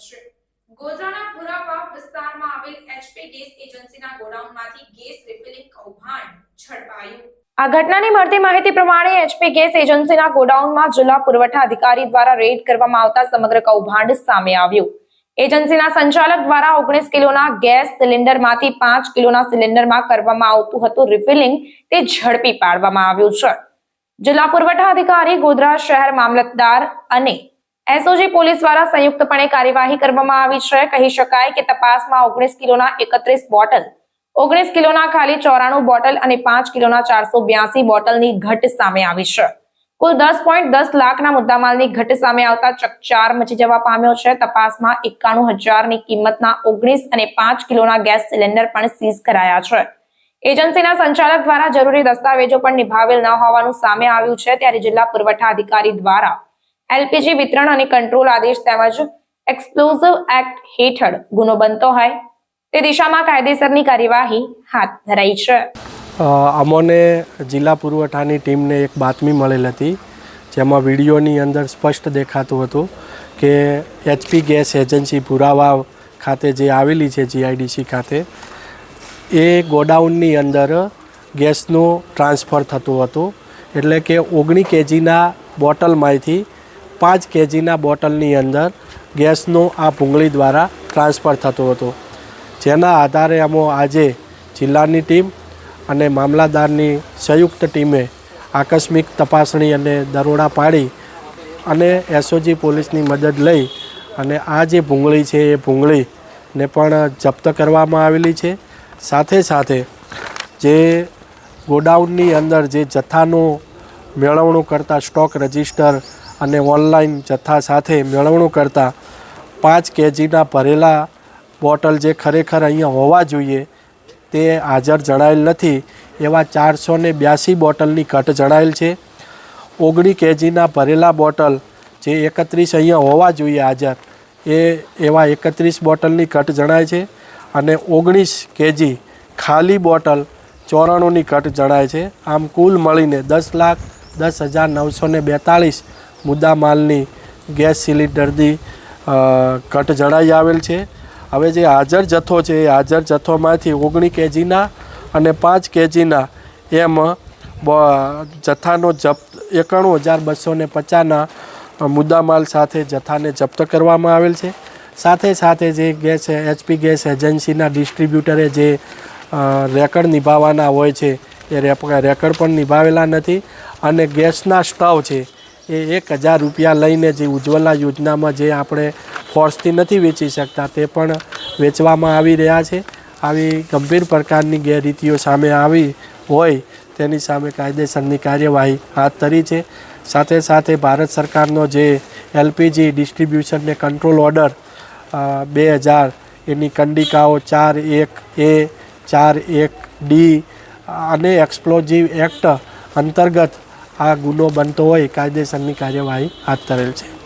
છે। ગોધરાના પુરાવાવ વિસ્તારમાં આવેલ એચપી ગેસ એજન્સીના ગોડાઉનમાંથી ગેસ રિફિલિંગ કૌભાંડ ઝડપાયું। આ ઘટનાની મળતી માહિતી પ્રમાણે એચપી ગેસ એજન્સીના ગોડાઉનમાં જિલ્લા પુરવઠા અધિકારી દ્વારા રેડ કરવામાં આવતા સમગ્ર કૌભાંડ સામે આવ્યું। એજન્સીના સંચાલક દ્વારા 19 કિલોના ગેસ સિલિન્ડરમાંથી 5 કિલોના સિલિન્ડરમાં કરવામાં આવતું હતું રિફિલિંગ, તે ઝડપી પાડવામાં આવ્યું છે। જિલ્લા પુરવઠા અધિકારી, ગોધરા શહેર મામલતદાર અને એસઓજી પોલીસ દ્વારા સંયુક્તપણે કાર્યવાહી કરવામાં આવી છે। કહી શકાય કે તપાસમાં 19 કિલોના 31 બોટલ, 19 કિલોના ખાલી 94 બોટલ અને 5 કિલોના 482 બોટલની ઘટ સામે આવી છે। કુલ 10.10 લાખના મુદ્દામાલની ઘટ સામે આવતા ચકચાર મચી જવા પામ્યો છે। તપાસમાં 91,000ની કિંમતના 19 અને 5 કિલોના ગેસ સિલિન્ડર પણ સીઝ કરાયા છે। એજન્સીના સંચાલક દ્વારા જરૂરી દસ્તાવેજો પણ નિભાવેલ ન હોવાનું સામે આવ્યું છે। ત્યારે જિલ્લા પુરવઠા અધિકારી દ્વારા એલપીજી વિતરણ અને કંટ્રોલ આદેશ તેમજ એક્સપ્લોઝિવ એક્ટ હેઠળ ગુનો બનતો હોય તે દિશામાં કાયદેસરની કાર્યવાહી હાથ ધરાઈ છે। અમોને જિલ્લા પુરવઠાની ટીમને એક બાતમી મળેલ હતી, જેમાં વિડીયોની અંદર સ્પષ્ટ દેખાતું હતું કે એચપી ગેસ એજન્સી પુરાવાવ ખાતે જે આવેલી છે જીઆઈડીસી ખાતે, એ ગોડાઉનની અંદર ગેસનું ટ્રાન્સફર થતું હતું। એટલે કે 19 કેજીના બોટલમાંથી 5 કેજીના બોટલની અંદર ગેસનું આ ભૂંગળી દ્વારા ટ્રાન્સફર થતું હતું। જેના આધારે અમો આજે જિલ્લાની ટીમ અને મામલાદારની સંયુક્ત ટીમે આકસ્મિક તપાસણી અને દરોડા પાડી અને એસઓજી પોલીસની મદદ લઈ અને આ જે ભૂંગળી છે એ ભૂંગળીને પણ જપ્ત કરવામાં આવેલી છે। સાથે સાથે જે ગોડાઉનની અંદર જે જથ્થાનું મેળવણું કરતા સ્ટોક રજિસ્ટર અને ઓનલાઈન જથ્થા સાથે મેળવણું કરતા 5 કેજીના ભરેલા બોટલ જે ખરેખર અહીંયા હોવા જોઈએ તે હાજર જણાયેલ નથી, એવા 482 બોટલની ઘટ જણાયેલ છે। 19 કેજીના ભરેલા બોટલ જે 31 અહીંયા હોવા જોઈએ હાજર, એવા 31 બોટલની ઘટ જણાય છે અને 19 કેજી ખાલી બોટલ 94ની ઘટ જણાય છે। આમ કુલ મળીને 10,10,942 મુદ્દા માલની ગેસ સિલિન્ડરની ઘટ જણાઈ આવેલ છે। હવે જે હાજર જથ્થો છે એ હાજર જથ્થોમાંથી 19 કેજીના અને 5 કેજીના એમ જથ્થાનો જપ્ત 91,250ના મુદ્દામાલ સાથે જથ્થાને જપ્ત કરવામાં આવેલ છે। સાથે સાથે જે ગેસ એચપી ગેસ એજન્સીના ડિસ્ટ્રીબ્યુટરે જે રેકર્ડ નિભાવવાના હોય છે એ રેકર્ડ પણ નિભાવેલા નથી અને ગેસના સ્ટવ છે એ 1,000 રૂપિયા લઈને જે ઉજ્જવલા યોજનામાં જે આપણે ફોર્સથી નથી વેચી શકતા તે પણ વેચવામાં આવી રહ્યા છે। આવી ગંભીર પ્રકારની ગેરરીતિઓ સામે આવી હોય તેની સામે કાયદેસરની કાર્યવાહી હાથ ધરી છે। સાથે સાથે ભારત સરકારનો જે એલપીજી ડિસ્ટ્રીબ્યુશન ને કંટ્રોલ ઓર્ડર 2000 એની કંડિકાઓ 4(1)A, 4(1)D અને એક્સપ્લોઝિવ એક્ટ અંતર્ગત આ ગુનો બનતો હોય કાયદેસરની કાર્યવાહી હાથ ધરેલ છે।